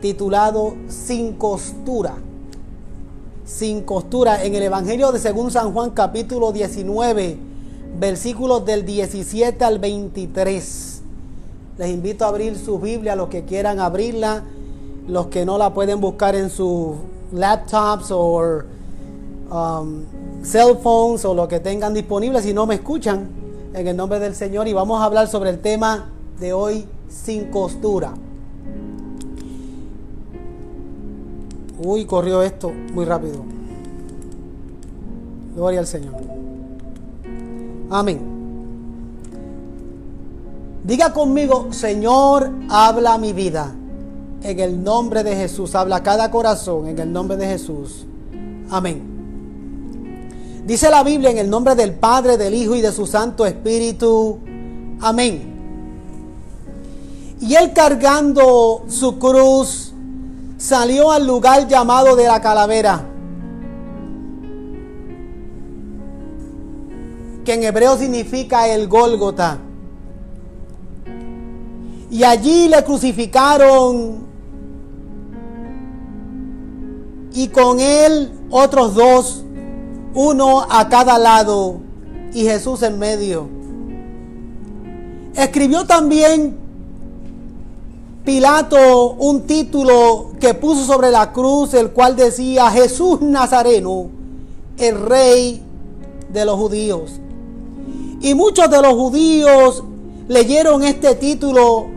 titulado Sin Costura. Sin costura, en el Evangelio de según San Juan, capítulo 19, versículos del 17 al 23. Les invito a abrir su Biblia, los que quieran abrirla, los que no la pueden buscar en sus laptops o cell phones o lo que tengan disponible, si no me escuchan, en el nombre del Señor. Y vamos a hablar sobre el tema de hoy, sin costura. Uy, corrió esto muy rápido. Gloria al Señor. Amén. Diga conmigo: Señor, habla mi vida. En el nombre de Jesús. Habla cada corazón en el nombre de Jesús. Amén. Dice la Biblia, en el nombre del Padre, del Hijo y de su Santo Espíritu. Amén. Y él, cargando su cruz, salió al lugar llamado de la Calavera, que en hebreo significa el Gólgota. Y allí le crucificaron, y con él otros dos, uno a cada lado, y Jesús en medio. Escribió también Pilato un título que puso sobre la cruz, el cual decía: Jesús Nazareno, el Rey de los judíos. Y muchos de los judíos leyeron este título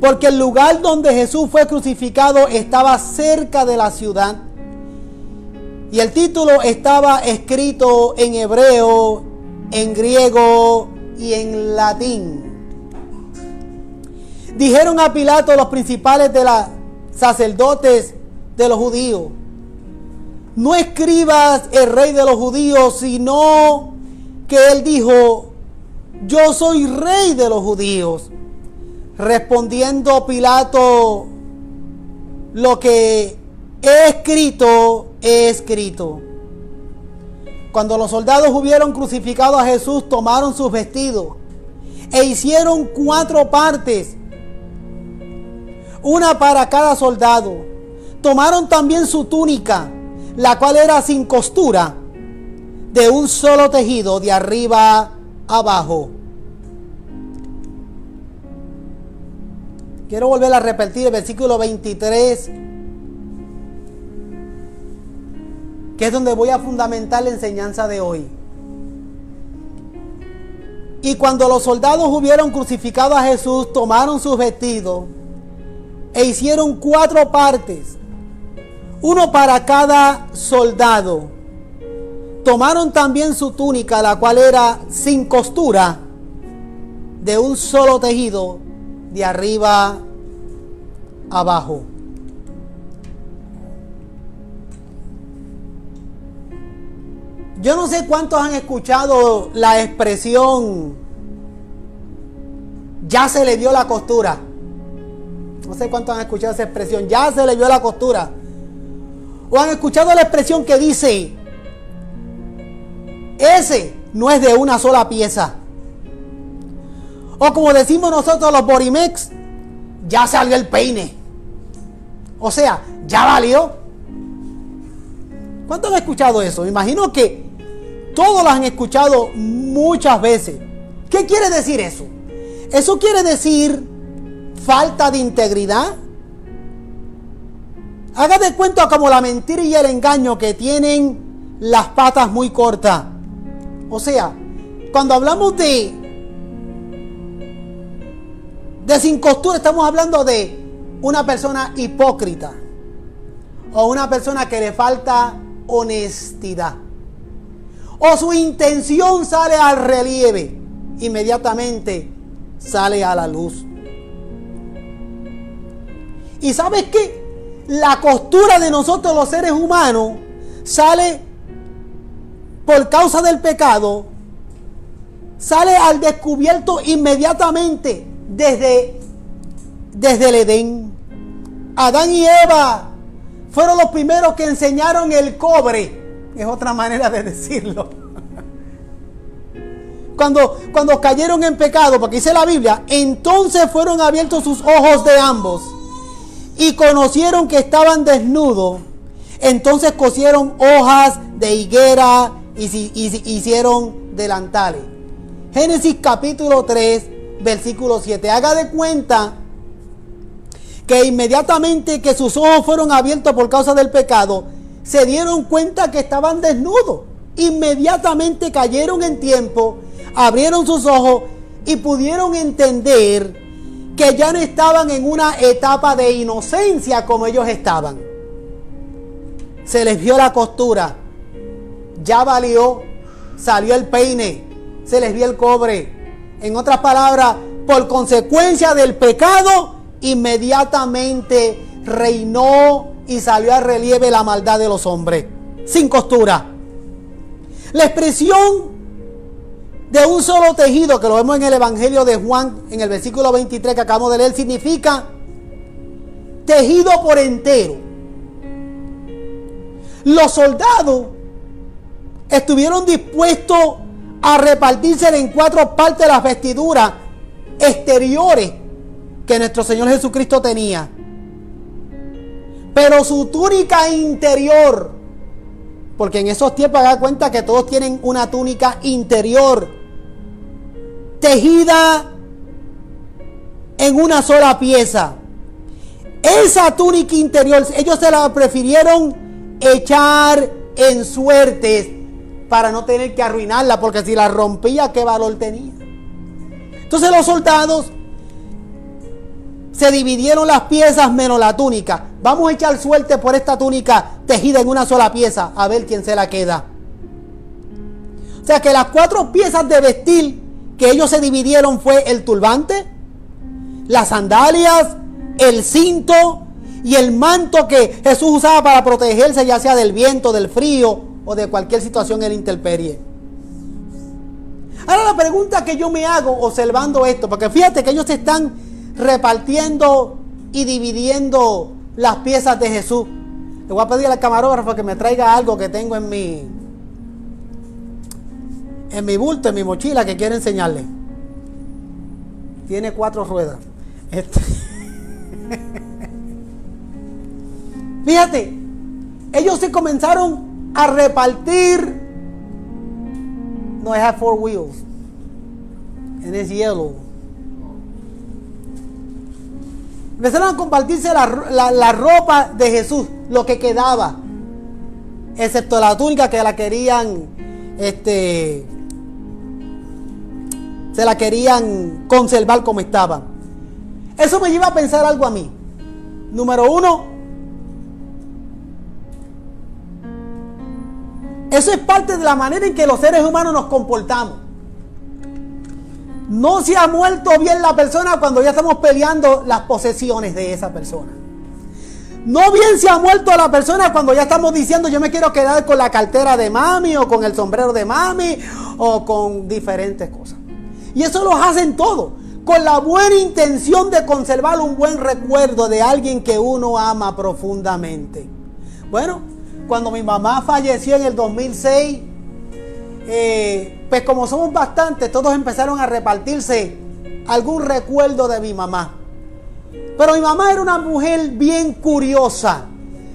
porque el lugar donde Jesús fue crucificado estaba cerca de la ciudad. Y el título estaba escrito en hebreo, en griego y en latín. Dijeron a Pilato los principales de los sacerdotes de los judíos: no escribas el Rey de los judíos, sino que él dijo: yo soy Rey de los judíos. Respondiendo Pilato: lo que he escrito, he escrito. Cuando los soldados hubieron crucificado a Jesús, tomaron sus vestidos e hicieron 4 partes, una para cada soldado. Tomaron también su túnica, la cual era sin costura, de un solo tejido, de arriba abajo. Quiero volver a repetir el versículo 23, que es donde voy a fundamentar la enseñanza de hoy. Y cuando los soldados hubieron crucificado a Jesús, tomaron sus vestidos e hicieron 4 partes, uno para cada soldado. Tomaron también su túnica, la cual era sin costura, de un solo tejido, de arriba abajo. Yo no sé cuántos han escuchado la expresión: ya se le vio la costura. No sé cuántos han escuchado esa expresión: ya se le vio la costura. O han escuchado la expresión que dice: ese no es de una sola pieza. O como decimos nosotros los Borimex: ya salió el peine. O sea, ya valió. ¿Cuántos han escuchado eso? Me imagino que todos lo han escuchado muchas veces. ¿Qué quiere decir eso? Eso quiere decir falta de integridad. Haga de cuenta como la mentira y el engaño, que tienen las patas muy cortas. O sea, cuando hablamos de sin costura, estamos hablando de una persona hipócrita o una persona que le falta honestidad, o su intención sale al relieve, inmediatamente sale a la luz. ¿Y sabes qué? La costura de nosotros los seres humanos sale por causa del pecado, sale al descubierto inmediatamente desde el Edén. Adán y Eva fueron los primeros que enseñaron el cobre, es otra manera de decirlo. Cuando cayeron en pecado, porque dice la Biblia, entonces fueron abiertos sus ojos de ambos, y conocieron que estaban desnudos, entonces cosieron hojas de higuera y hicieron delantales. Génesis capítulo 3, versículo 7. Haga de cuenta que inmediatamente que sus ojos fueron abiertos por causa del pecado, se dieron cuenta que estaban desnudos. Inmediatamente cayeron en tiempo, abrieron sus ojos y pudieron entender que ya no estaban en una etapa de inocencia como ellos estaban. Se les vio la costura, ya valió, salió el peine, se les vio el cobre. En otras palabras, por consecuencia del pecado, inmediatamente reinó y salió a relieve la maldad de los hombres, sin costura. La expresión de un solo tejido, que lo vemos en el Evangelio de Juan, en el versículo 23 que acabamos de leer, significa tejido por entero. Los soldados estuvieron dispuestos a repartirse en 4 partes las vestiduras exteriores que nuestro Señor Jesucristo tenía. Pero su túnica interior, porque en esos tiempos haga cuenta que todos tienen una túnica interior, tejida en una sola pieza. Esa túnica interior, ellos se la prefirieron echar en suertes para no tener que arruinarla, porque si la rompía, ¿qué valor tenía? Entonces los soldados se dividieron las piezas menos la túnica. Vamos a echar suerte por esta túnica tejida en una sola pieza, a ver quién se la queda. O sea que las 4 piezas de vestir que ellos se dividieron fue el turbante, las sandalias, el cinto y el manto que Jesús usaba para protegerse, ya sea del viento, del frío o de cualquier situación en la intemperie. Ahora la pregunta que yo me hago observando esto, porque fíjate que ellos se están repartiendo y dividiendo las piezas de Jesús. Le voy a pedir al camarógrafo que me traiga algo que tengo en mi bulto, en mi mochila, que quiero enseñarle. Tiene 4 ruedas. Fíjate, ellos se comenzaron a repartir. No, it has 4 wheels. And it's yellow. Empezaron a compartirse la ropa de Jesús, lo que quedaba, excepto la túnica que la querían, se la querían conservar como estaba. Eso me lleva a pensar algo a mí. Número 1, eso es parte de la manera en que los seres humanos nos comportamos. No se ha muerto bien la persona cuando ya estamos peleando las posesiones de esa persona. No bien se ha muerto la persona cuando ya estamos diciendo yo me quiero quedar con la cartera de mami o con el sombrero de mami o con diferentes cosas. Y eso lo hacen todos con la buena intención de conservar un buen recuerdo de alguien que uno ama profundamente. Bueno, cuando mi mamá falleció en el 2006, pues como somos bastantes, todos empezaron a repartirse algún recuerdo de mi mamá. Pero mi mamá era una mujer bien curiosa.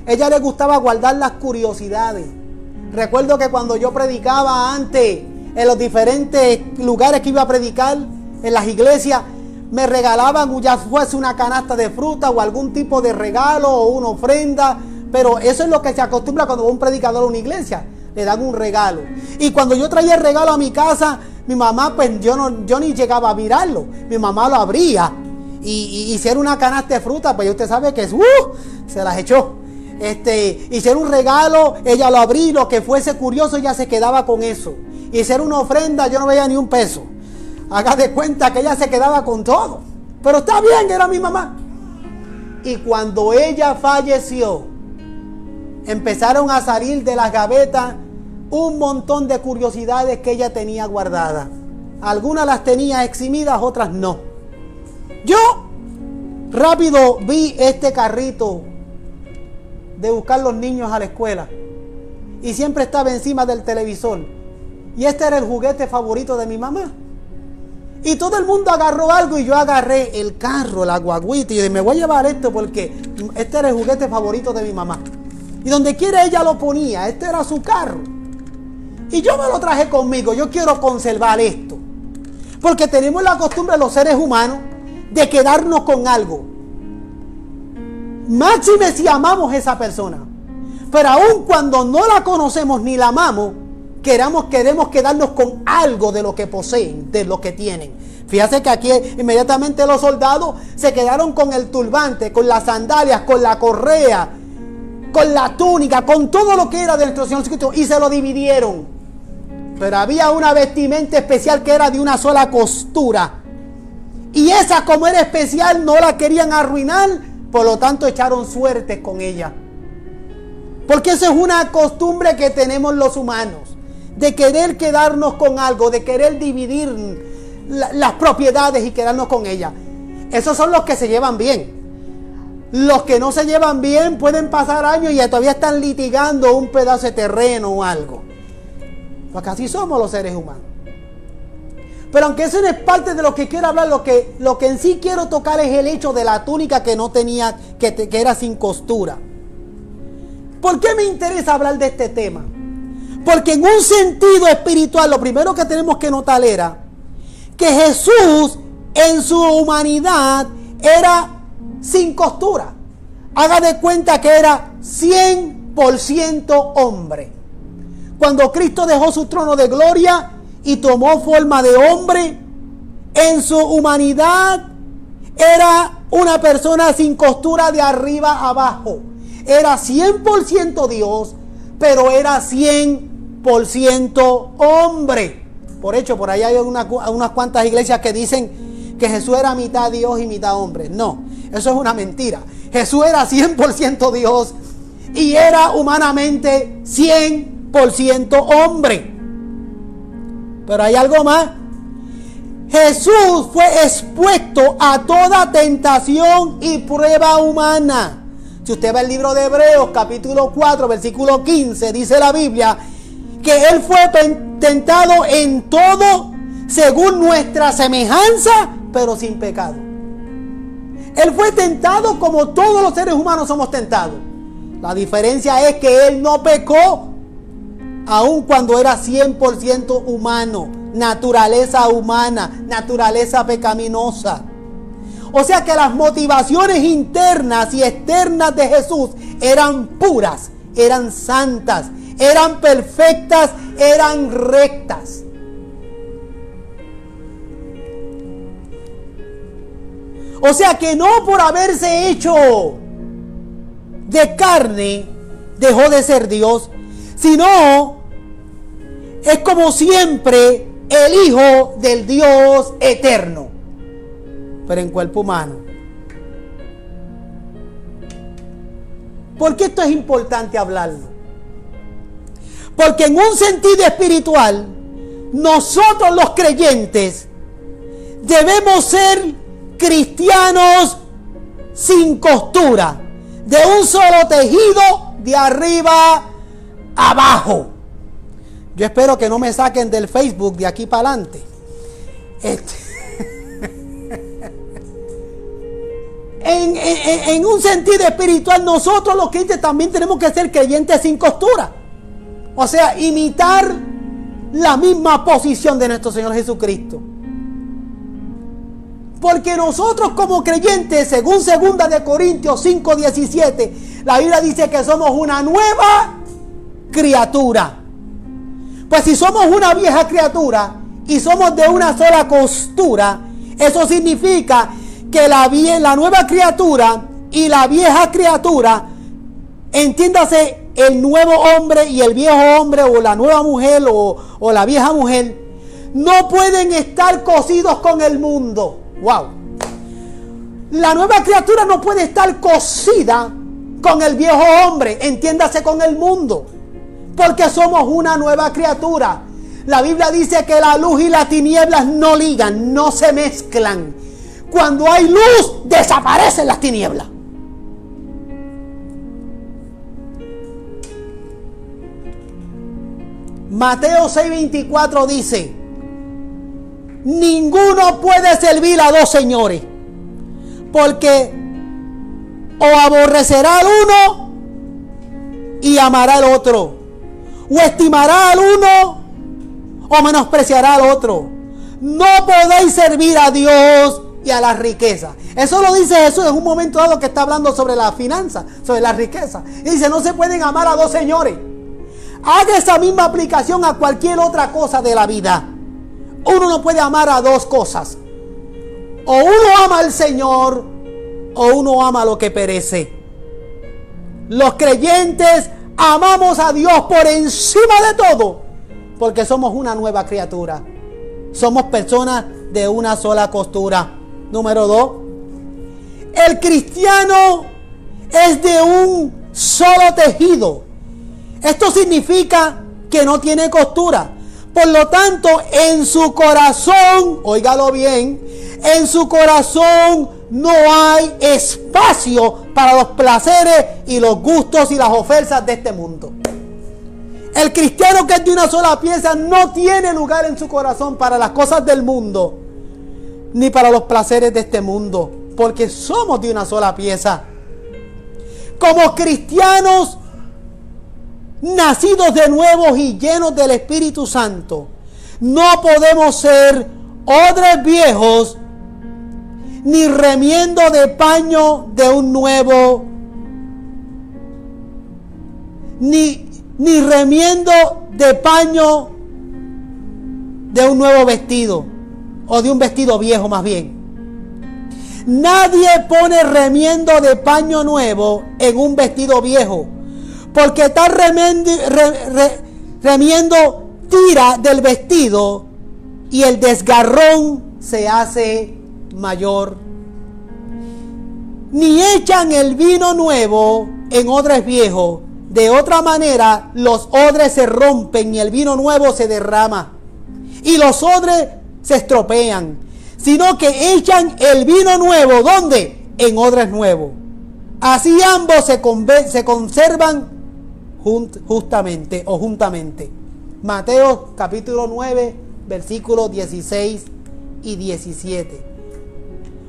Ella le gustaba guardar las curiosidades. Recuerdo que cuando yo predicaba antes en los diferentes lugares que iba a predicar, en las iglesias, me regalaban ya fuese una canasta de fruta o algún tipo de regalo o una ofrenda. Pero eso es lo que se acostumbra cuando va un predicador a una iglesia. Le dan un regalo. Y cuando yo traía el regalo a mi casa, mi mamá, pues yo ni llegaba a mirarlo. Mi mamá lo abría. Y si era una canasta de fruta, pues usted sabe que se las echó. Y si era un regalo, ella lo abría y lo que fuese curioso, ella se quedaba con eso. Y si era una ofrenda, yo no veía ni un peso. Haga de cuenta que ella se quedaba con todo. Pero está bien, era mi mamá. Y cuando ella falleció, empezaron a salir de las gavetas un montón de curiosidades que ella tenía guardadas. Algunas las tenía eximidas, otras no. Yo rápido vi este carrito de buscar los niños a la escuela y siempre estaba encima del televisor. Y este era el juguete favorito de mi mamá. Y todo el mundo agarró algo y yo agarré el carro, la guaguita, y yo dije, me voy a llevar esto porque este era el juguete favorito de mi mamá. Y donde quiera ella lo ponía, este era su carro. Y yo me lo traje conmigo, yo quiero conservar esto. Porque tenemos la costumbre los seres humanos de quedarnos con algo. Máxime si amamos a esa persona. Pero aun cuando no la conocemos ni la amamos, queremos quedarnos con algo de lo que poseen, de lo que tienen. Fíjate que aquí inmediatamente los soldados se quedaron con el turbante, con las sandalias, con la correa, con la túnica, con todo lo que era de nuestro Señor Jesucristo, y se lo dividieron. Pero había una vestimenta especial que era de una sola costura. Y esa, como era especial, no la querían arruinar, por lo tanto echaron suerte con ella. Porque esa es una costumbre que tenemos los humanos, de querer quedarnos con algo, de querer dividir las propiedades y quedarnos con ellas. Esos son los que se llevan bien. Los que no se llevan bien pueden pasar años y todavía están litigando un pedazo de terreno o algo. Porque así somos los seres humanos. Pero aunque eso no es parte de lo que quiero hablar, lo que en sí quiero tocar es el hecho de la túnica que no tenía, que era sin costura. ¿Por qué me interesa hablar de este tema? Porque en un sentido espiritual, lo primero que tenemos que notar era que Jesús en su humanidad era sin costura. Haga de cuenta que era 100% hombre. Cuando Cristo dejó su trono de gloria y tomó forma de hombre, en su humanidad era una persona sin costura de arriba a abajo. Era 100% Dios, pero era 100% hombre. Por hecho, por ahí hay unas cuantas iglesias que dicen que Jesús era mitad Dios y mitad hombre. No, eso es una mentira. Jesús era 100% Dios y era humanamente 100% hombre. Pero hay algo más. Jesús fue expuesto a toda tentación y prueba humana. Si usted ve el libro de Hebreos, capítulo 4, versículo 15, dice la Biblia que Él fue tentado en todo según nuestra semejanza, pero sin pecado. Él fue tentado como todos los seres humanos somos tentados. La diferencia es que Él no pecó, aun cuando era 100% humano, naturaleza humana, naturaleza pecaminosa. O sea que las motivaciones internas y externas de Jesús eran puras, eran santas, eran perfectas, eran rectas. O sea que no por haberse hecho de carne dejó de ser Dios, sino es como siempre el Hijo del Dios eterno, pero en cuerpo humano. ¿Por qué esto es importante hablarlo? Porque en un sentido espiritual, nosotros los creyentes debemos ser cristianos sin costura, de un solo tejido, de arriba abajo. Yo espero que no me saquen del Facebook de aquí para adelante. En un sentido espiritual, nosotros los creyentes también tenemos que ser creyentes sin costura. O sea, imitar la misma posición de nuestro Señor Jesucristo. Porque nosotros como creyentes, según 2 de Corintios 5:17, la Biblia dice que somos una nueva criatura. Pues si somos una vieja criatura y somos de una sola costura, eso significa que la nueva criatura y la vieja criatura, entiéndase, el nuevo hombre y el viejo hombre, o la nueva mujer o la vieja mujer, no pueden estar cosidos con el mundo. ¡Wow! La nueva criatura no puede estar cosida con el viejo hombre, entiéndase, con el mundo, porque somos una nueva criatura. La Biblia dice que la luz y las tinieblas no ligan, no se mezclan. Cuando hay luz, desaparecen las tinieblas. Mateo 6:24 dice ninguno puede servir a dos señores, porque o aborrecerá al uno y amará al otro, o estimará al uno o menospreciará al otro. No podéis servir a Dios y a la riqueza. Eso lo dice Jesús en un momento dado que está hablando sobre la finanza, sobre la riqueza. Y dice, no se pueden amar a dos señores. Haga esa misma aplicación a cualquier otra cosa de la vida. Uno no puede amar a dos cosas. O uno ama al Señor o uno ama lo que perece. Los creyentes amamos a Dios por encima de todo, porque somos una nueva criatura. Somos personas de una sola costura. Número 2. El cristiano es de un solo tejido. Esto significa que no tiene costura. Por lo tanto, en su corazón, óigalo bien, en su corazón no hay espacio para los placeres y los gustos y las ofensas de este mundo. El cristiano que es de una sola pieza no tiene lugar en su corazón para las cosas del mundo, ni para los placeres de este mundo, porque somos de una sola pieza. Como cristianos nacidos de nuevo y llenos del Espíritu Santo, no podemos ser odres viejos, ni remiendo de paño de un nuevo, ni remiendo de paño de un nuevo vestido, o de un vestido viejo más bien. Nadie pone remiendo de paño nuevo en un vestido viejo, porque tal remiendo tira del vestido y el desgarrón se hace mayor. Ni echan el vino nuevo en odres viejos. De otra manera, los odres se rompen y el vino nuevo se derrama, y los odres se estropean, sino que echan el vino nuevo, ¿dónde? En odres nuevos. Así ambos se conservan juntamente. Mateo capítulo 9, versículos 16 y 17.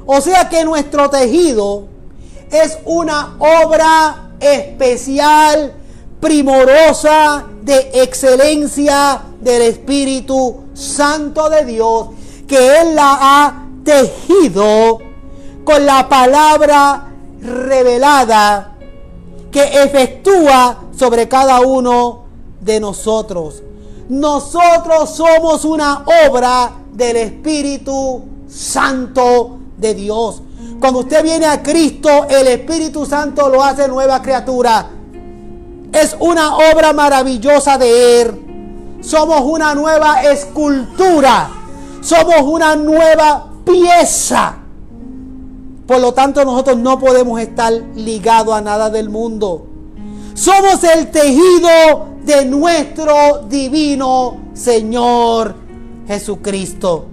O sea que nuestro tejido es una obra especial, primorosa, de excelencia del Espíritu Santo de Dios, que Él la ha tejido con la palabra revelada que efectúa sobre cada uno de nosotros. Nosotros somos una obra del Espíritu Santo de Dios. Cuando usted viene a Cristo, el Espíritu Santo lo hace nueva criatura. Es una obra maravillosa de Él. Somos una nueva escultura. Somos una nueva pieza. Por lo tanto, nosotros no podemos estar ligados a nada del mundo. Somos el tejido de nuestro divino Señor Jesucristo.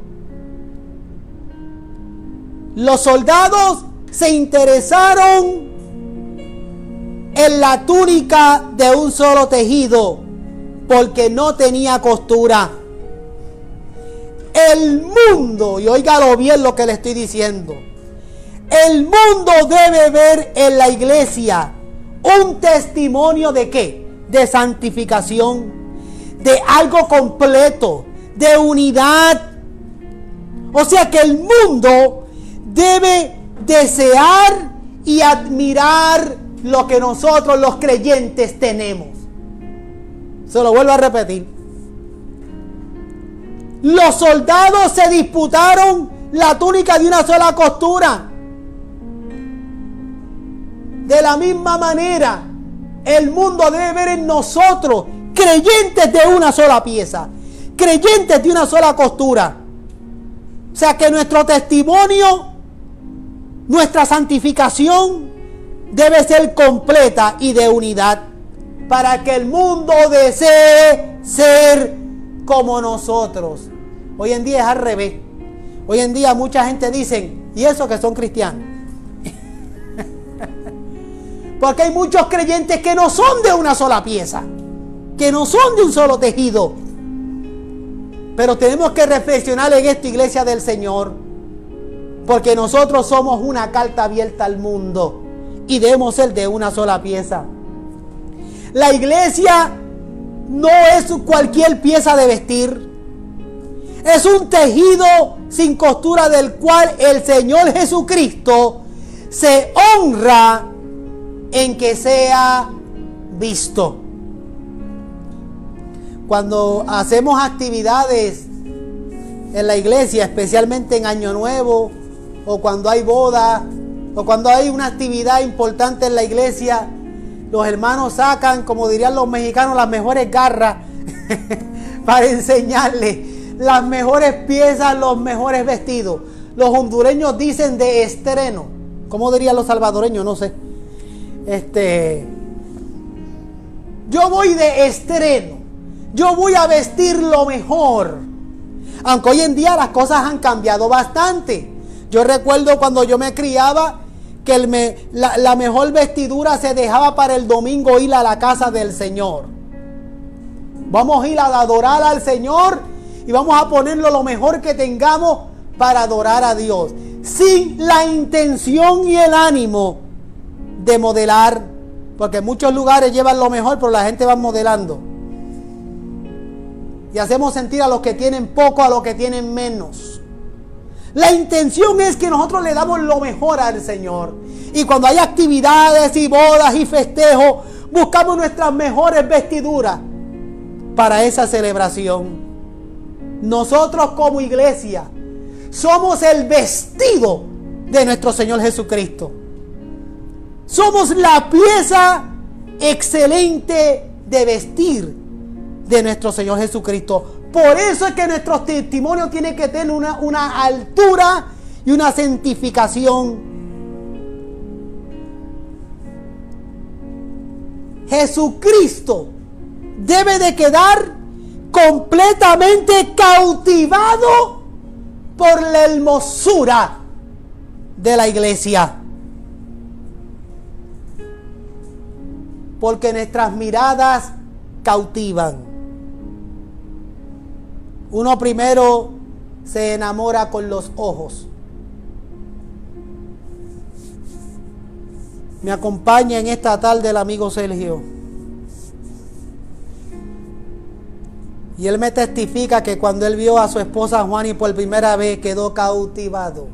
Los soldados se interesaron en la túnica de un solo tejido porque no tenía costura. El mundo, y óigalo bien lo que le estoy diciendo, el mundo debe ver en la iglesia un testimonio de ¿qué? De santificación, de algo completo, de unidad. O sea que el mundo debe desear y admirar lo que nosotros los creyentes tenemos. Se lo vuelvo a repetir. Los soldados se disputaron la túnica de una sola costura. De la misma manera, el mundo debe ver en nosotros creyentes de una sola pieza, creyentes de una sola costura. O sea que nuestro testimonio, nuestra santificación debe ser completa y de unidad, para que el mundo desee ser como nosotros. Hoy en día es al revés. Hoy en día mucha gente dice, ¿y eso que son cristianos? Porque hay muchos creyentes que no son de una sola pieza, que no son de un solo tejido. Pero tenemos que reflexionar en esto, iglesia del Señor, porque nosotros somos una carta abierta al mundo y debemos ser de una sola pieza. La iglesia no es cualquier pieza de vestir. Es un tejido sin costura del cual el Señor Jesucristo se honra en que sea visto. Cuando hacemos actividades en la iglesia, especialmente en Año Nuevo, o cuando hay boda, o cuando hay una actividad importante en la iglesia, los hermanos sacan, como dirían los mexicanos, las mejores garras para enseñarles las mejores piezas, los mejores vestidos. Los hondureños dicen de estreno. ¿Cómo dirían los salvadoreños? No sé. Yo voy de estreno. Yo voy a vestir lo mejor. Aunque hoy en día las cosas han cambiado bastante. Yo recuerdo cuando yo me criaba que la mejor vestidura se dejaba para el domingo ir a la casa del Señor. Vamos a ir a adorar al Señor y vamos a ponerlo lo mejor que tengamos para adorar a Dios, sin la intención y el ánimo de modelar, porque en muchos lugares llevan lo mejor, pero la gente va modelando. Y hacemos sentir a los que tienen poco, a los que tienen menos. La intención es que nosotros le damos lo mejor al Señor. Y cuando hay actividades y bodas y festejos, buscamos nuestras mejores vestiduras para esa celebración. Nosotros como iglesia somos el vestido de nuestro Señor Jesucristo. Somos la pieza excelente de vestir de nuestro Señor Jesucristo. Por eso es que nuestro testimonio tiene que tener una altura y una santificación. Jesucristo debe de quedar completamente cautivado por la hermosura de la iglesia. Porque nuestras miradas cautivan. Uno primero se enamora con los ojos. Me acompaña en esta tarde el amigo Sergio. Y él me testifica que cuando él vio a su esposa Juani por primera vez quedó cautivado.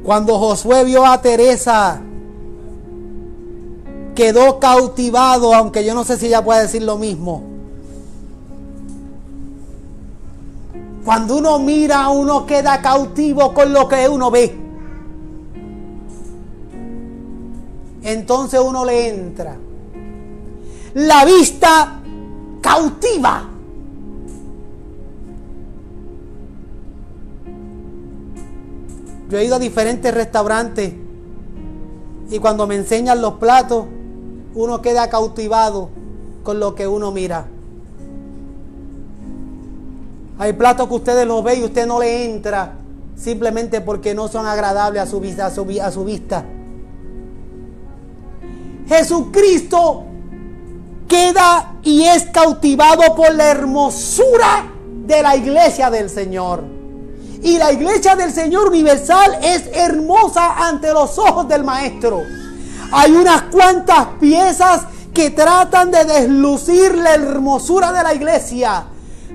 Cuando Josué vio a Teresa, quedó cautivado, aunque yo no sé si ella puede decir lo mismo. Cuando uno mira, uno queda cautivo con lo que uno ve. Entonces uno le entra. La vista cautiva. Yo he ido a diferentes restaurantes y cuando me enseñan los platos, uno queda cautivado con lo que uno mira. Hay platos que ustedes los ven y usted no le entra simplemente porque no son agradables a su vista. Jesucristo queda y es cautivado por la hermosura de la iglesia del Señor. Y la iglesia del Señor universal es hermosa ante los ojos del Maestro. Hay unas cuantas piezas que tratan de deslucir la hermosura de la iglesia,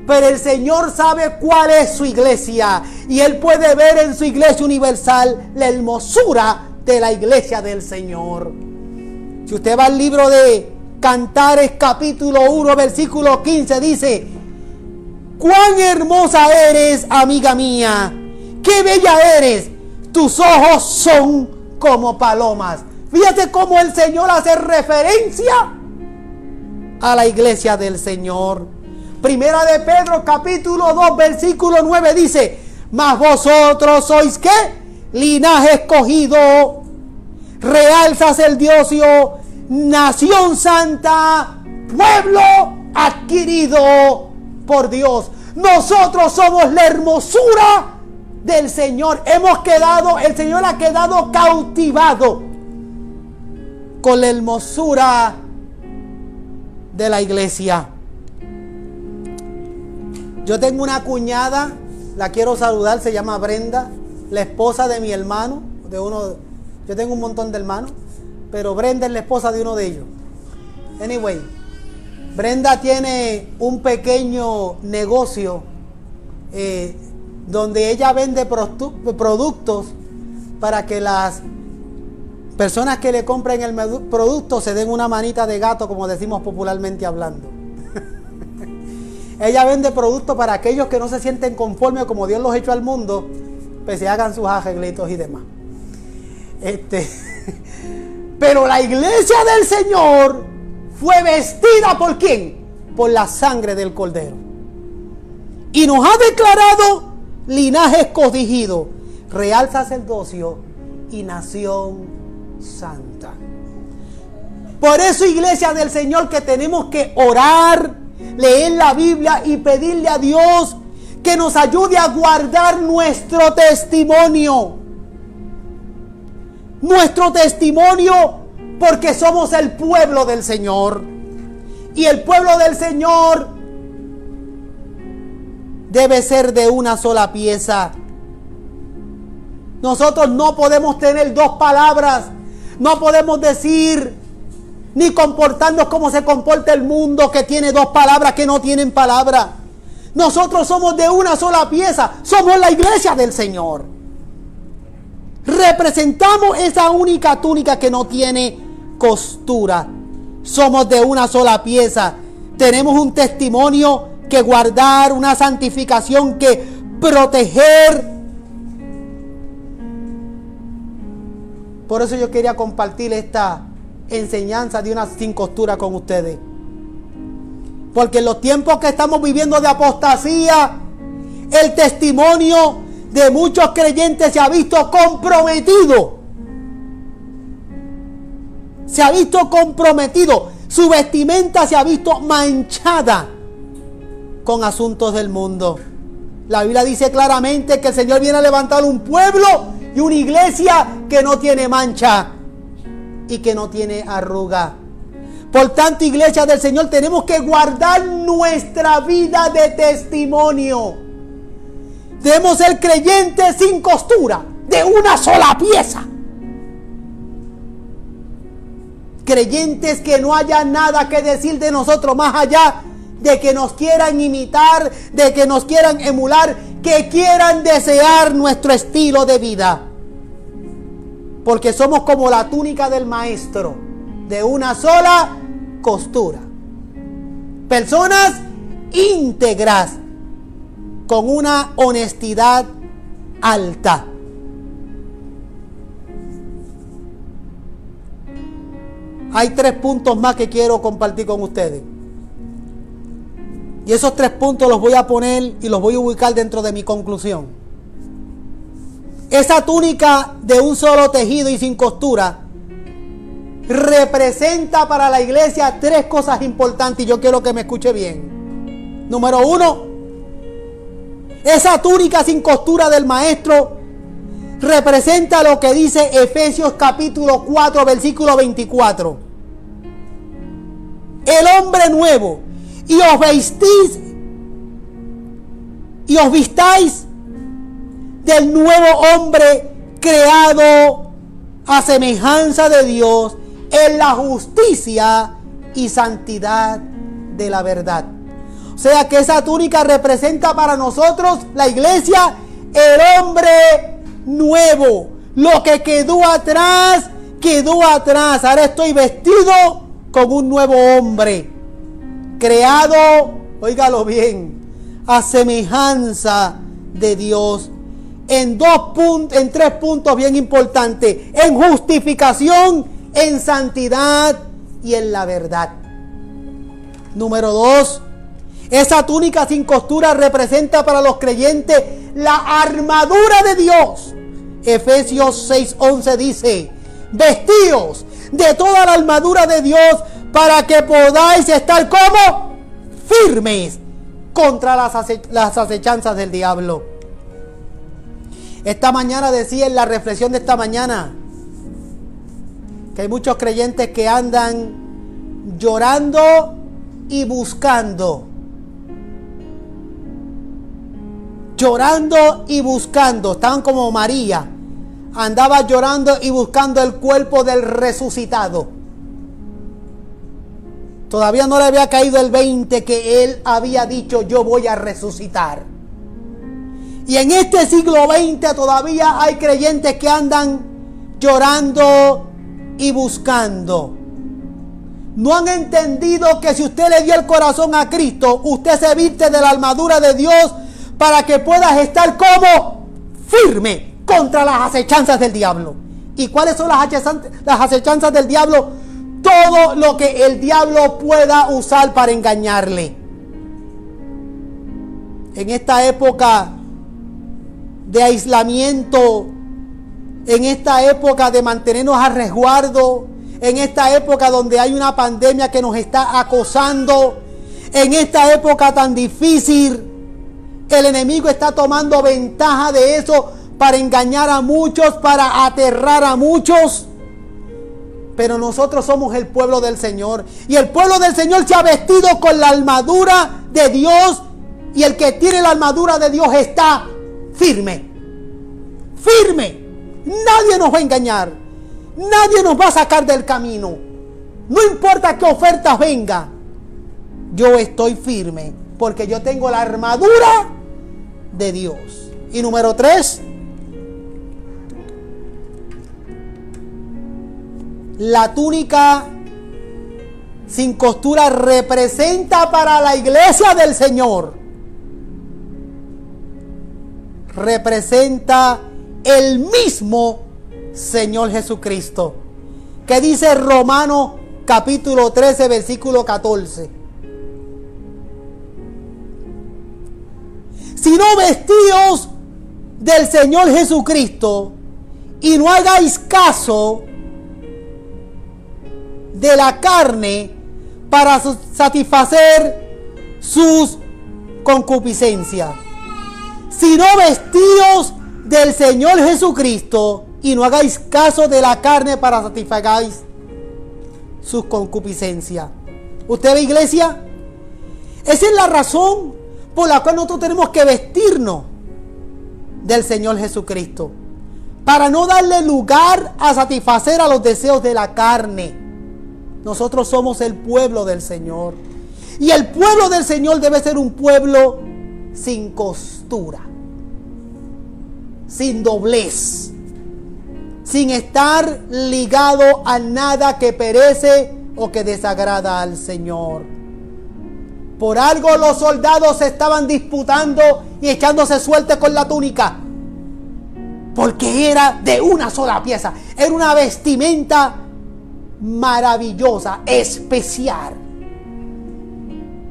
pero el Señor sabe cuál es su iglesia y Él puede ver en su iglesia universal la hermosura de la iglesia del Señor. Si usted va al libro de Cantares capítulo 1 versículo 15, dice: cuán hermosa eres, amiga mía, qué bella eres, tus ojos son como palomas. Fíjate cómo el Señor hace referencia a la iglesia del Señor. Primera de Pedro capítulo 2 versículo 9 dice: mas vosotros sois ¿qué? Linaje escogido, real sacerdocio, nación santa, pueblo adquirido por Dios. Nosotros somos la hermosura del Señor. El Señor ha quedado cautivado con la hermosura de la iglesia. Yo tengo una cuñada, la quiero saludar, se llama Brenda, la esposa de mi hermano, yo tengo un montón de hermanos, pero Brenda es la esposa de uno de ellos. Anyway, Brenda tiene un pequeño negocio donde ella vende productos para que las personas que le compren el producto se den una manita de gato, como decimos popularmente hablando. Ella vende productos para aquellos que no se sienten conformes como Dios los ha hecho al mundo, pues se hagan sus arreglitos y demás. Pero la iglesia del Señor fue vestida ¿por quién? Por la sangre del Cordero. Y nos ha declarado linaje escogido, real sacerdocio y nación santa. Por eso, iglesia del Señor, que tenemos que orar, leer la Biblia y pedirle a Dios que nos ayude a guardar nuestro testimonio. Nuestro testimonio, porque somos el pueblo del Señor. Y el pueblo del Señor debe ser de una sola pieza. Nosotros no podemos tener dos palabras. No podemos decir ni comportarnos como se comporta el mundo, que tiene dos palabras que no tienen palabra. Nosotros somos de una sola pieza. Somos la iglesia del Señor. Representamos esa única túnica que no tiene costura. Somos de una sola pieza. Tenemos un testimonio que guardar, una santificación que proteger. Por eso yo quería compartir esta enseñanza de una sin costura con ustedes. Porque en los tiempos que estamos viviendo de apostasía, el testimonio de muchos creyentes se ha visto comprometido. Se ha visto comprometido. Su vestimenta se ha visto manchada con asuntos del mundo. La Biblia dice claramente que el Señor viene a levantar un pueblo y una iglesia que no tiene mancha y que no tiene arruga. Por tanto, iglesia del Señor, tenemos que guardar nuestra vida de testimonio. Debemos ser creyentes sin costura, de una sola pieza. Creyentes que no haya nada que decir de nosotros más allá de que nos quieran imitar, de que nos quieran emular, que quieran desear nuestro estilo de vida. Porque somos como la túnica del maestro, de una sola costura. Personas íntegras, con una honestidad alta. Hay 3 puntos más que quiero compartir con ustedes. Y esos 3 puntos los voy a poner y los voy a ubicar dentro de mi conclusión. Esa túnica de un solo tejido y sin costura representa para la iglesia 3 cosas importantes y yo quiero que me escuche bien. Número 1, esa túnica sin costura del maestro representa lo que dice Efesios capítulo 4 versículo 24. El hombre nuevo, y os vistáis del nuevo hombre creado a semejanza de Dios en la justicia y santidad de la verdad. O sea que esa túnica representa para nosotros, la iglesia, el hombre nuevo. Lo que quedó atrás, quedó atrás. Ahora estoy vestido con un nuevo hombre, creado, óigalo bien, a semejanza de Dios. En 3 puntos bien importantes: en justificación, en santidad y en la verdad. Número 2, esa túnica sin costura representa para los creyentes la armadura de Dios. Efesios 6:11 dice: vestíos de toda la armadura de Dios para que podáis estar como firmes contra las acechanzas del diablo. Esta mañana decía en la reflexión de esta mañana Que hay muchos creyentes que andan llorando y buscando. Llorando y buscando. Estaban como María. Andaba llorando y buscando el cuerpo del resucitado. Todavía no le había caído el 20 que él había dicho: yo voy a resucitar. Y en este siglo XX todavía hay creyentes que andan llorando y buscando. No han entendido que si usted le dio el corazón a Cristo, usted se viste de la armadura de Dios para que puedas estar como firme contra las acechanzas del diablo. ¿Y cuáles son las acechanzas del diablo? Todo lo que el diablo pueda usar para engañarle. En esta época de aislamiento, en esta época de mantenernos a resguardo, en esta época donde hay una pandemia que nos está acosando, en esta época tan difícil, el enemigo está tomando ventaja de eso para engañar a muchos, para aterrar a muchos. Pero nosotros somos el pueblo del Señor, y el pueblo del Señor se ha vestido con la armadura de Dios, y el que tiene la armadura de Dios está firme. Firme. Nadie nos va a engañar. Nadie nos va a sacar del camino. No importa qué ofertas venga. Yo estoy firme porque yo tengo la armadura de Dios. Y número 3, la túnica sin costura representa para la iglesia del Señor. Representa el mismo Señor Jesucristo. ¿Qué dice Romanos capítulo 13 versículo 14? Sino vestíos del Señor Jesucristo y no hagáis caso de la carne para satisfacer sus concupiscencias. Sino vestíos del Señor Jesucristo y no hagáis caso de la carne para satisfagáis sus concupiscencias. ¿Usted ve, iglesia? Esa es la razón por la cual nosotros tenemos que vestirnos del Señor Jesucristo, para no darle lugar a satisfacer a los deseos de la carne. Nosotros somos el pueblo del Señor, y el pueblo del Señor debe ser un pueblo sin costura, sin doblez, sin estar ligado a nada que perece o que desagrada al Señor. Por algo los soldados se estaban disputando y echándose suerte con la túnica, porque era de una sola pieza, era una vestimenta maravillosa, especial.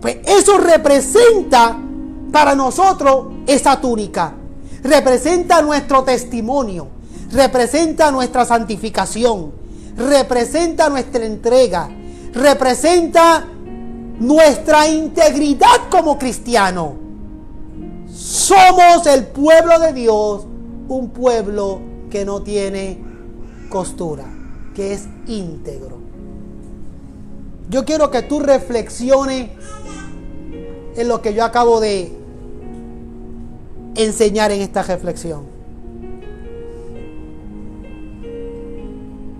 Pues eso representa para nosotros esa túnica. Representa nuestro testimonio, representa nuestra santificación, representa nuestra entrega, representa nuestra integridad como cristiano. Somos el pueblo de Dios, un pueblo que no tiene costura, que es íntegro. Yo quiero que tú reflexiones en lo que yo acabo de enseñar en esta reflexión.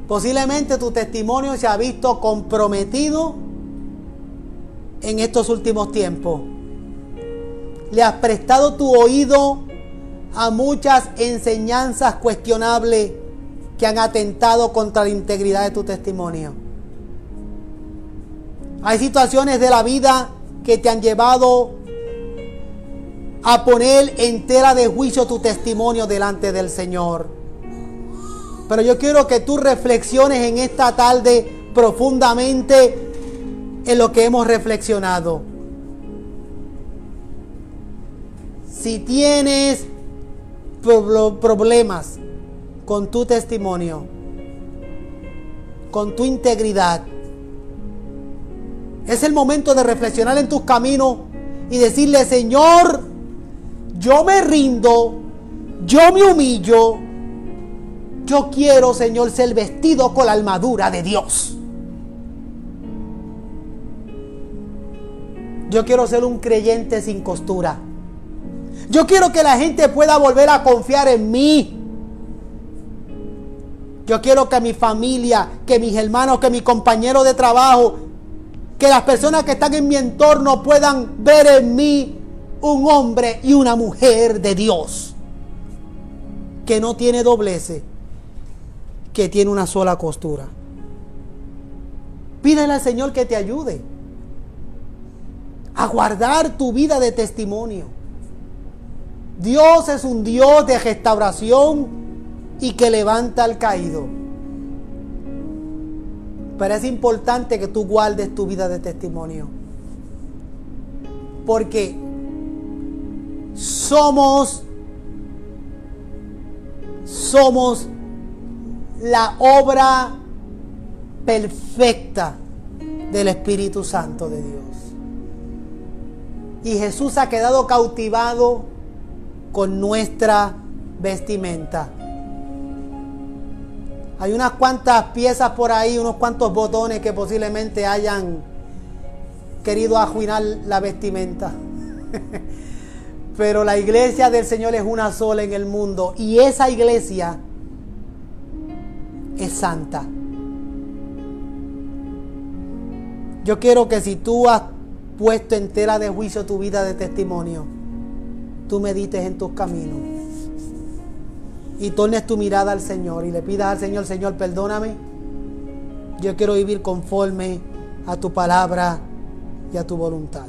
Posiblemente tu testimonio se ha visto comprometido en estos últimos tiempos. Le has prestado tu oído a muchas enseñanzas cuestionables que han atentado contra la integridad de tu testimonio. Hay situaciones de la vida que te han llevado a poner en tela de juicio tu testimonio delante del Señor. Pero yo quiero que tú reflexiones en esta tarde profundamente en lo que hemos reflexionado. Si tienes problemas con tu testimonio, con tu integridad, es el momento de reflexionar en tus caminos y decirle: Señor, yo me rindo, yo me humillo, Yo quiero, Señor, ser vestido con la armadura de Dios. Yo quiero ser un creyente sin costura. Yo quiero que la gente pueda volver a confiar en mí. Yo quiero que mi familia, que mis hermanos, que mis compañeros de trabajo, que las personas que están en mi entorno puedan ver en mí un hombre y una mujer de Dios. Que no tiene dobleces, que tiene una sola costura. Pídele al Señor que te ayude a guardar tu vida de testimonio. Dios es un Dios de restauración y que levanta al caído. Pero es importante que tú guardes tu vida de testimonio. Porque somos la obra perfecta del Espíritu Santo de Dios. Y Jesús ha quedado cautivado con nuestra vestimenta. Hay unas cuantas piezas por ahí, unos cuantos botones que posiblemente hayan querido arruinar la vestimenta. Pero la iglesia del Señor es una sola en el mundo. Y esa iglesia es santa. Yo quiero que si tú has puesto en tela de juicio tu vida de testimonio, tú medites en tus caminos y tornes tu mirada al Señor y le pidas al Señor: Señor, perdóname. Yo quiero vivir conforme a tu palabra y a tu voluntad.